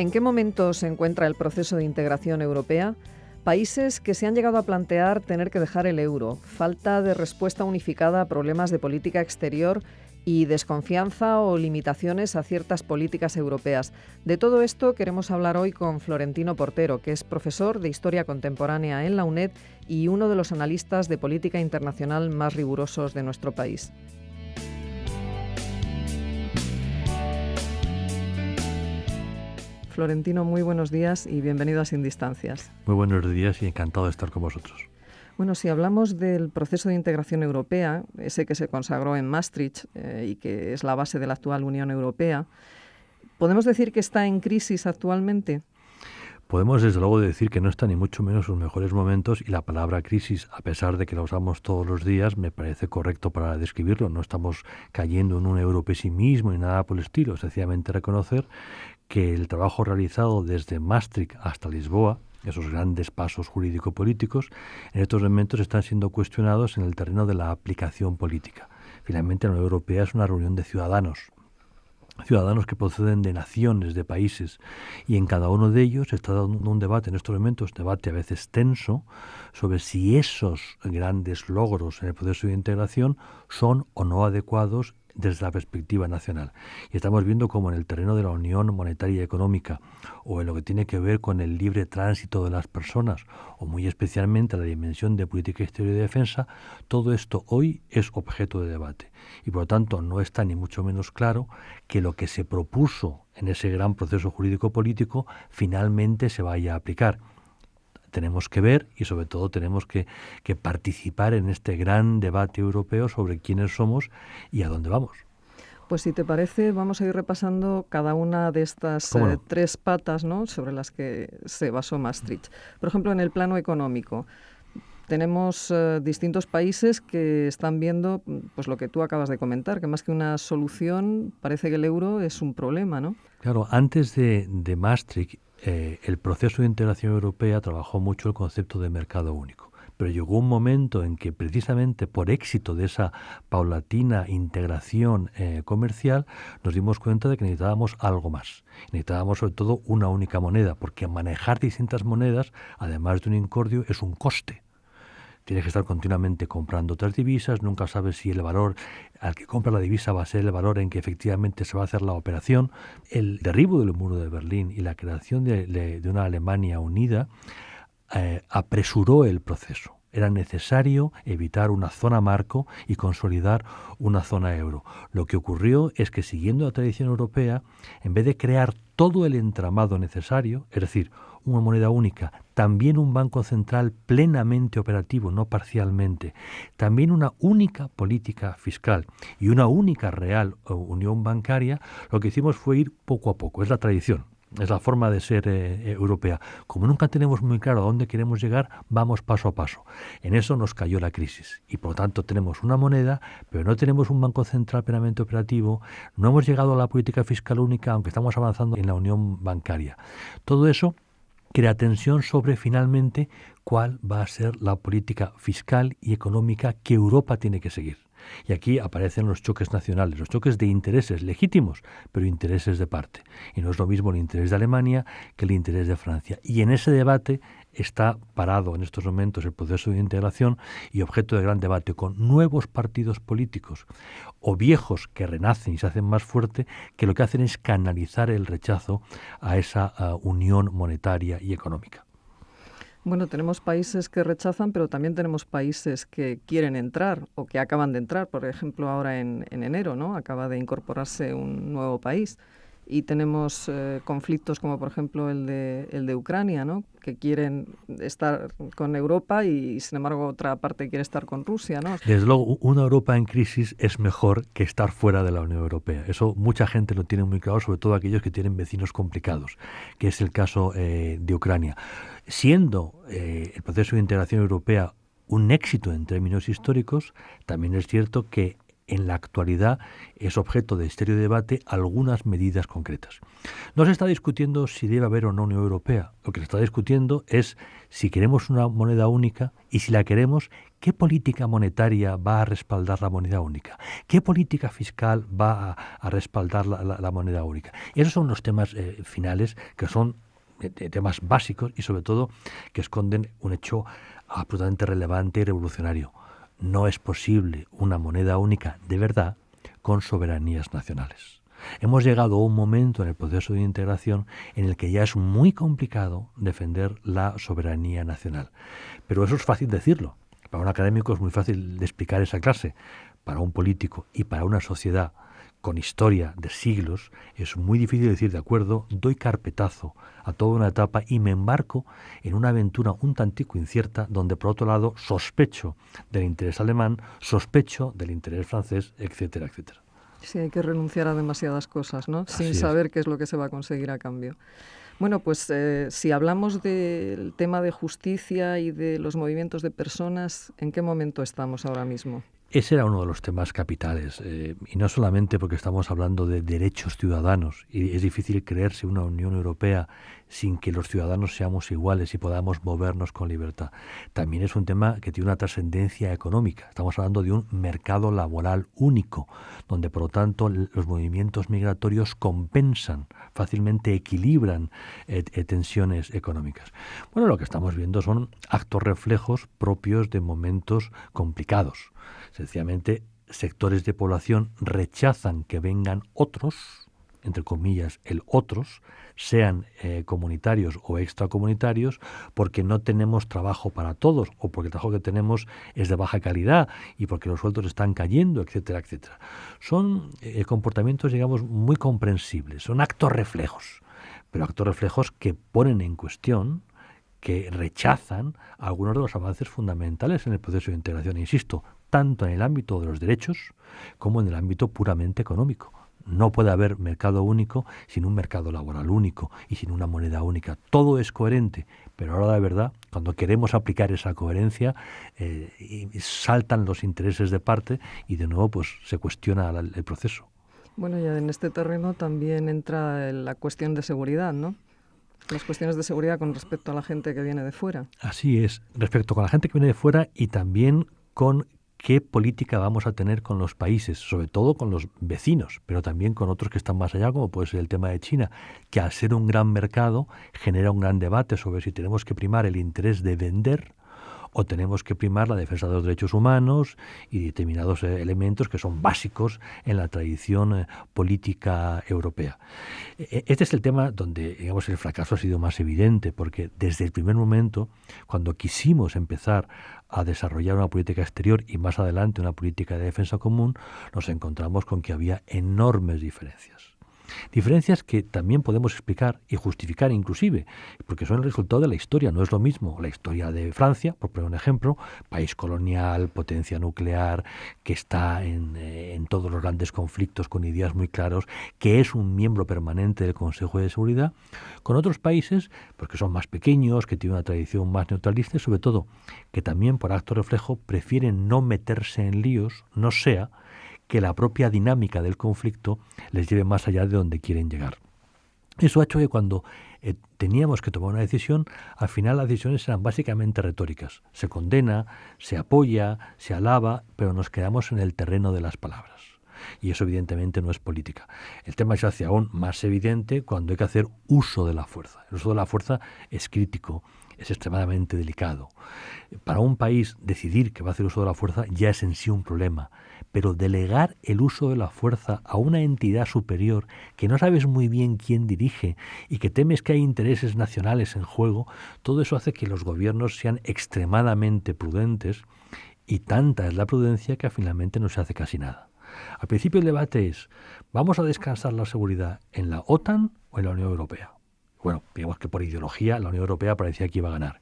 ¿En qué momento se encuentra el proceso de integración europea? Países que se han llegado a plantear tener que dejar el euro, falta de respuesta unificada a problemas de política exterior y desconfianza o limitaciones a ciertas políticas europeas. De todo esto queremos hablar hoy con Florentino Portero, que es profesor de Historia Contemporánea en la UNED y uno de los analistas de política internacional más rigurosos de nuestro país. Florentino, muy buenos días y bienvenido a Sin Distancias. Muy buenos días y encantado de estar con vosotros. Bueno, si hablamos del proceso de integración europea, ese que se consagró en Maastricht y que es la base de la actual Unión Europea, ¿podemos decir que está en crisis actualmente? Podemos desde luego decir que no está ni mucho menos en sus mejores momentos, y la palabra crisis, a pesar de que la usamos todos los días, me parece correcto para describirlo. No estamos cayendo en un europesimismo ni nada por el estilo, sencillamente reconocer que el trabajo realizado desde Maastricht hasta Lisboa, esos grandes pasos jurídico-políticos, en estos momentos están siendo cuestionados en el terreno de la aplicación política. Finalmente, la Unión Europea es una reunión de ciudadanos que proceden de naciones, de países, y en cada uno de ellos se está dando un debate en estos momentos, debate a veces tenso, sobre si esos grandes logros en el proceso de integración son o no adecuados desde la perspectiva nacional. Y estamos viendo cómo en el terreno de la Unión Monetaria y Económica, o en lo que tiene que ver con el libre tránsito de las personas, o muy especialmente la dimensión de política exterior y de defensa, todo esto hoy es objeto de debate. Y por lo tanto no está ni mucho menos claro que lo que se propuso en ese gran proceso jurídico-político finalmente se vaya a aplicar. Tenemos que ver y sobre todo tenemos que participar en este gran debate europeo sobre quiénes somos y a dónde vamos. Pues si te parece, vamos a ir repasando cada una de estas tres patas, ¿no?, sobre las que se basó Maastricht. Por ejemplo, en el plano económico, tenemos distintos países que están viendo pues lo que tú acabas de comentar, que más que una solución, parece que el euro es un problema, ¿no? Claro, antes de Maastricht, el proceso de integración europea trabajó mucho el concepto de mercado único. Pero llegó un momento en que precisamente por éxito de esa paulatina integración comercial nos dimos cuenta de que necesitábamos algo más. Necesitábamos sobre todo una única moneda, porque manejar distintas monedas, además de un incordio, es un coste. Tienes que estar continuamente comprando otras divisas, nunca sabes si el valor al que compra la divisa va a ser el valor en que efectivamente se va a hacer la operación. El derribo del muro de Berlín y la creación de una Alemania unida apresuró el proceso. Era necesario evitar una zona marco y consolidar una zona euro. Lo que ocurrió es que, siguiendo la tradición europea, en vez de crear todo el entramado necesario, es decir, una moneda única, también un banco central plenamente operativo, no parcialmente, también una única política fiscal y una única real unión bancaria, lo que hicimos fue ir poco a poco. Es la tradición. Es la forma de ser europea. Como nunca tenemos muy claro a dónde queremos llegar, vamos paso a paso. En eso nos cayó la crisis y por lo tanto tenemos una moneda, pero no tenemos un banco central plenamente operativo, no hemos llegado a la política fiscal única, aunque estamos avanzando en la unión bancaria. Todo eso crea tensión sobre finalmente cuál va a ser la política fiscal y económica que Europa tiene que seguir. Y aquí aparecen los choques nacionales, los choques de intereses legítimos, pero intereses de parte. Y no es lo mismo el interés de Alemania que el interés de Francia. Y en ese debate está parado en estos momentos el proceso de integración y objeto de gran debate, con nuevos partidos políticos o viejos que renacen y se hacen más fuerte, que lo que hacen es canalizar el rechazo a esa unión monetaria y económica. Bueno, tenemos países que rechazan, pero también tenemos países que quieren entrar o que acaban de entrar. Por ejemplo, ahora en enero, ¿no?, acaba de incorporarse un nuevo país. Y tenemos conflictos como, por ejemplo, el de Ucrania, ¿no?, que quieren estar con Europa y, sin embargo, otra parte quiere estar con Rusia, ¿no? Desde luego, una Europa en crisis es mejor que estar fuera de la Unión Europea. Eso mucha gente lo tiene muy claro, sobre todo aquellos que tienen vecinos complicados, que es el caso de Ucrania. Siendo el proceso de integración europea un éxito en términos históricos, también es cierto que en la actualidad es objeto de serio debate algunas medidas concretas. No se está discutiendo si debe haber o no Unión Europea. Lo que se está discutiendo es si queremos una moneda única y si la queremos, ¿qué política monetaria va a respaldar la moneda única? ¿Qué política fiscal va a respaldar la moneda única? Esos son los temas finales, que son temas básicos y sobre todo que esconden un hecho absolutamente relevante y revolucionario. No es posible una moneda única de verdad con soberanías nacionales. Hemos llegado a un momento en el proceso de integración en el que ya es muy complicado defender la soberanía nacional. Pero eso es fácil decirlo. Para un académico es muy fácil de explicar esa clase. Para un político y para una sociedad con historia de siglos, es muy difícil decir, de acuerdo, doy carpetazo a toda una etapa y me embarco en una aventura un tantico incierta, donde por otro lado sospecho del interés alemán, sospecho del interés francés, etcétera, etcétera. Sí, hay que renunciar a demasiadas cosas, ¿no? Sin saber qué es lo que se va a conseguir a cambio. Bueno, pues si hablamos del tema de justicia y de los movimientos de personas, ¿en qué momento estamos ahora mismo? Ese era uno de los temas capitales, y no solamente porque estamos hablando de derechos ciudadanos, y es difícil creerse una Unión Europea sin que los ciudadanos seamos iguales y podamos movernos con libertad. También es un tema que tiene una trascendencia económica. Estamos hablando de un mercado laboral único, donde por lo tanto los movimientos migratorios compensan, fácilmente equilibran tensiones económicas. Bueno, lo que estamos viendo son actos reflejos propios de momentos complicados. Sencillamente, sectores de población rechazan que vengan otros, entre comillas, el otros, sean comunitarios o extracomunitarios, porque no tenemos trabajo para todos, o porque el trabajo que tenemos es de baja calidad y porque los sueldos están cayendo, etcétera, etcétera. Son comportamientos, digamos, muy comprensibles, son actos reflejos, pero actos reflejos que ponen en cuestión, que rechazan algunos de los avances fundamentales en el proceso de integración, insisto, tanto en el ámbito de los derechos como en el ámbito puramente económico. No puede haber mercado único sin un mercado laboral único y sin una moneda única. Todo es coherente, pero ahora de verdad, cuando queremos aplicar esa coherencia, saltan los intereses de parte y de nuevo pues se cuestiona el proceso. Bueno, ya en este terreno también entra la cuestión de seguridad, ¿no? Las cuestiones de seguridad con respecto a la gente que viene de fuera. Así es, respecto con la gente que viene de fuera y también con qué política vamos a tener con los países, sobre todo con los vecinos, pero también con otros que están más allá, como puede ser el tema de China, que al ser un gran mercado genera un gran debate sobre si tenemos que primar el interés de vender o tenemos que primar la defensa de los derechos humanos y determinados elementos que son básicos en la tradición política europea. Este es el tema donde, digamos, el fracaso ha sido más evidente, porque desde el primer momento, cuando quisimos empezar a desarrollar una política exterior y más adelante una política de defensa común, nos encontramos con que había enormes diferencias. Diferencias que también podemos explicar y justificar inclusive, porque son el resultado de la historia. No es lo mismo la historia de Francia, por poner un ejemplo, país colonial, potencia nuclear, que está en todos los grandes conflictos con ideas muy claros, que es un miembro permanente del Consejo de Seguridad, con otros países porque son más pequeños, que tienen una tradición más neutralista y sobre todo que también por acto reflejo prefieren no meterse en líos, no sea que la propia dinámica del conflicto les lleve más allá de donde quieren llegar. Eso ha hecho que cuando teníamos que tomar una decisión, al final las decisiones eran básicamente retóricas. Se condena, se apoya, se alaba, pero nos quedamos en el terreno de las palabras. Y eso evidentemente no es política. El tema se hace aún más evidente cuando hay que hacer uso de la fuerza. El uso de la fuerza es crítico, es extremadamente delicado. Para un país decidir que va a hacer uso de la fuerza ya es en sí un problema, pero delegar el uso de la fuerza a una entidad superior que no sabes muy bien quién dirige y que temes que hay intereses nacionales en juego, todo eso hace que los gobiernos sean extremadamente prudentes, y tanta es la prudencia que finalmente no se hace casi nada. Al principio el debate es, ¿vamos a descansar la seguridad en la OTAN o en la Unión Europea? Bueno, digamos que por ideología la Unión Europea parecía que iba a ganar.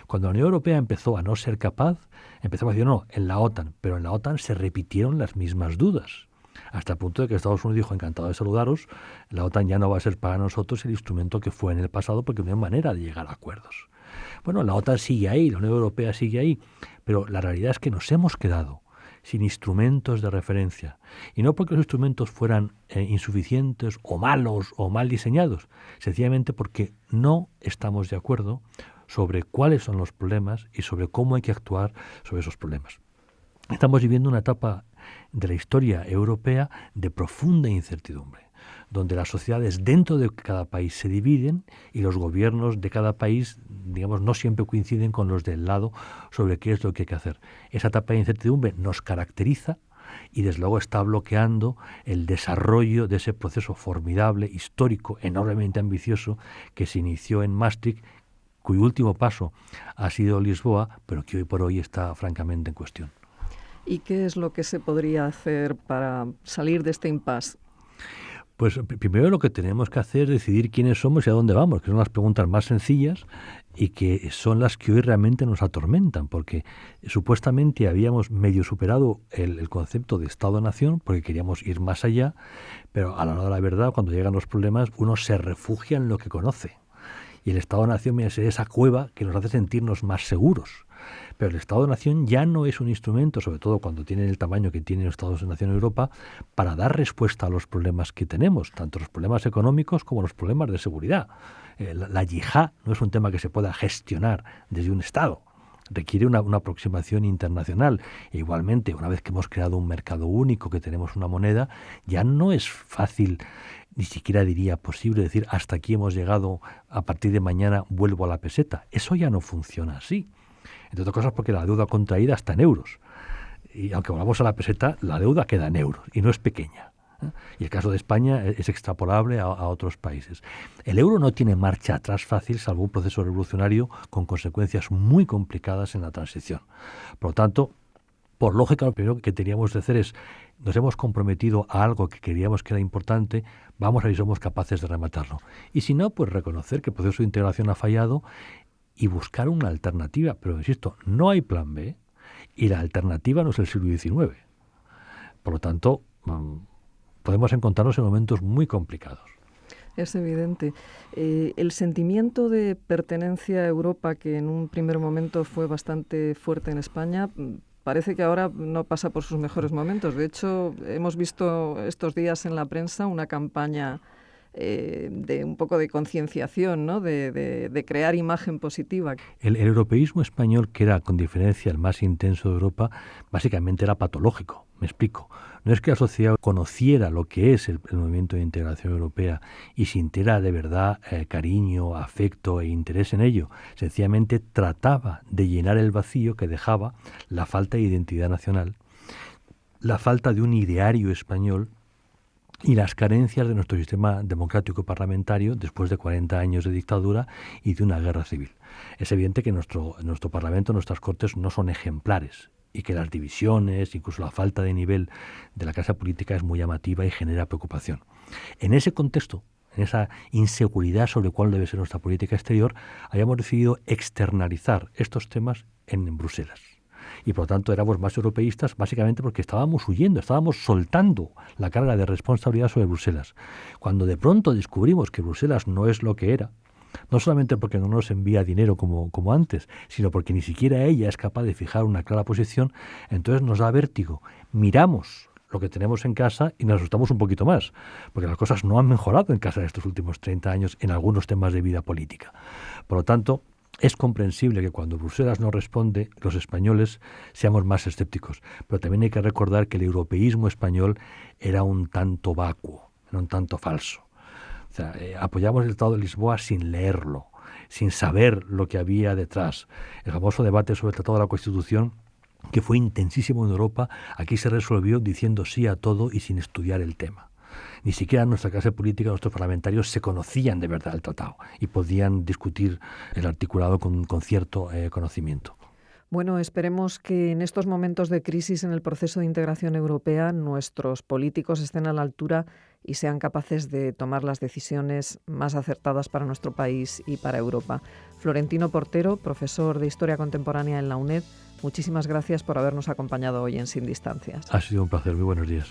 Cuando la Unión Europea empezó a no ser capaz, empezó a decir no, en la OTAN, pero en la OTAN se repitieron las mismas dudas, hasta el punto de que Estados Unidos dijo, encantado de saludaros, la OTAN ya no va a ser para nosotros el instrumento que fue en el pasado porque no hay manera de llegar a acuerdos. Bueno, la OTAN sigue ahí, la Unión Europea sigue ahí, pero la realidad es que nos hemos quedado sin instrumentos de referencia. Y no porque los instrumentos fueran insuficientes o malos o mal diseñados, sencillamente porque no estamos de acuerdo sobre cuáles son los problemas y sobre cómo hay que actuar sobre esos problemas. Estamos viviendo una etapa de la historia europea de profunda incertidumbre, donde las sociedades dentro de cada país se dividen y los gobiernos de cada país, digamos, no siempre coinciden con los del lado sobre qué es lo que hay que hacer. Esa etapa de incertidumbre nos caracteriza y desde luego está bloqueando el desarrollo de ese proceso formidable, histórico, enormemente ambicioso que se inició en Maastricht, cuyo último paso ha sido Lisboa, pero que hoy por hoy está francamente en cuestión. ¿Y qué es lo que se podría hacer para salir de este impasse? Pues primero lo que tenemos que hacer es decidir quiénes somos y a dónde vamos, que son las preguntas más sencillas y que son las que hoy realmente nos atormentan, porque supuestamente habíamos medio superado el concepto de Estado-Nación, porque queríamos ir más allá, pero a la hora de la verdad, cuando llegan los problemas, uno se refugia en lo que conoce. Y el Estado-Nación es esa cueva que nos hace sentirnos más seguros. Pero el Estado-Nación ya no es un instrumento, sobre todo cuando tienen el tamaño que tienen los Estados-Nación en Europa, para dar respuesta a los problemas que tenemos, tanto los problemas económicos como los problemas de seguridad. La yihad no es un tema que se pueda gestionar desde un Estado. Requiere una aproximación internacional. E igualmente, una vez que hemos creado un mercado único, que tenemos una moneda, ya no es fácil, ni siquiera diría posible decir hasta aquí hemos llegado, a partir de mañana vuelvo a la peseta. Eso ya no funciona así. Entre otras cosas porque la deuda contraída está en euros. Y aunque volvamos a la peseta, la deuda queda en euros y no es pequeña. Y el caso de España es extrapolable a otros países. El euro no tiene marcha atrás fácil, salvo un proceso revolucionario con consecuencias muy complicadas en la transición. Por lo tanto, por lógica, lo primero que teníamos que hacer es, nos hemos comprometido a algo que queríamos que era importante, vamos a ver si somos capaces de rematarlo. Y si no, pues reconocer que el proceso de integración ha fallado y buscar una alternativa. Pero insisto, no hay plan B y la alternativa no es el siglo XIX. Por lo tanto, podemos encontrarnos en momentos muy complicados. Es evidente. El sentimiento de pertenencia a Europa, que en un primer momento fue bastante fuerte en España, parece que ahora no pasa por sus mejores momentos. De hecho, hemos visto estos días en la prensa una campaña de un poco de concienciación, ¿no? de crear imagen positiva. El europeísmo español, que era con diferencia el más intenso de Europa, básicamente era patológico. Me explico. No es que la sociedad conociera lo que es el movimiento de integración europea y sintiera de verdad cariño, afecto e interés en ello. Sencillamente trataba de llenar el vacío que dejaba la falta de identidad nacional, la falta de un ideario español y las carencias de nuestro sistema democrático parlamentario después de 40 años de dictadura y de una guerra civil. Es evidente que nuestro Parlamento, nuestras Cortes no son ejemplares y que las divisiones, incluso la falta de nivel de la clase política es muy llamativa y genera preocupación. En ese contexto, en esa inseguridad sobre cuál debe ser nuestra política exterior, habíamos decidido externalizar estos temas en Bruselas. Y por lo tanto éramos más europeístas básicamente porque estábamos huyendo, estábamos soltando la carga de responsabilidad sobre Bruselas. Cuando de pronto descubrimos que Bruselas no es lo que era, no solamente porque no nos envía dinero como antes, sino porque ni siquiera ella es capaz de fijar una clara posición, entonces nos da vértigo. Miramos lo que tenemos en casa y nos asustamos un poquito más, porque las cosas no han mejorado en casa en estos últimos 30 años en algunos temas de vida política. Por lo tanto, es comprensible que cuando Bruselas no responde, los españoles seamos más escépticos. Pero también hay que recordar que el europeísmo español era un tanto vacuo, era un tanto falso. O sea, apoyamos el Tratado de Lisboa sin leerlo, sin saber lo que había detrás. El famoso debate sobre el Tratado de la Constitución, que fue intensísimo en Europa, aquí se resolvió diciendo sí a todo y sin estudiar el tema. Ni siquiera nuestra clase política, nuestros parlamentarios se conocían de verdad el tratado y podían discutir el articulado con cierto conocimiento. Bueno, esperemos que en estos momentos de crisis en el proceso de integración europea nuestros políticos estén a la altura y sean capaces de tomar las decisiones más acertadas para nuestro país y para Europa. Florentino Portero, profesor de Historia Contemporánea en la UNED, muchísimas gracias por habernos acompañado hoy en Sin Distancias. Ha sido un placer. Muy buenos días.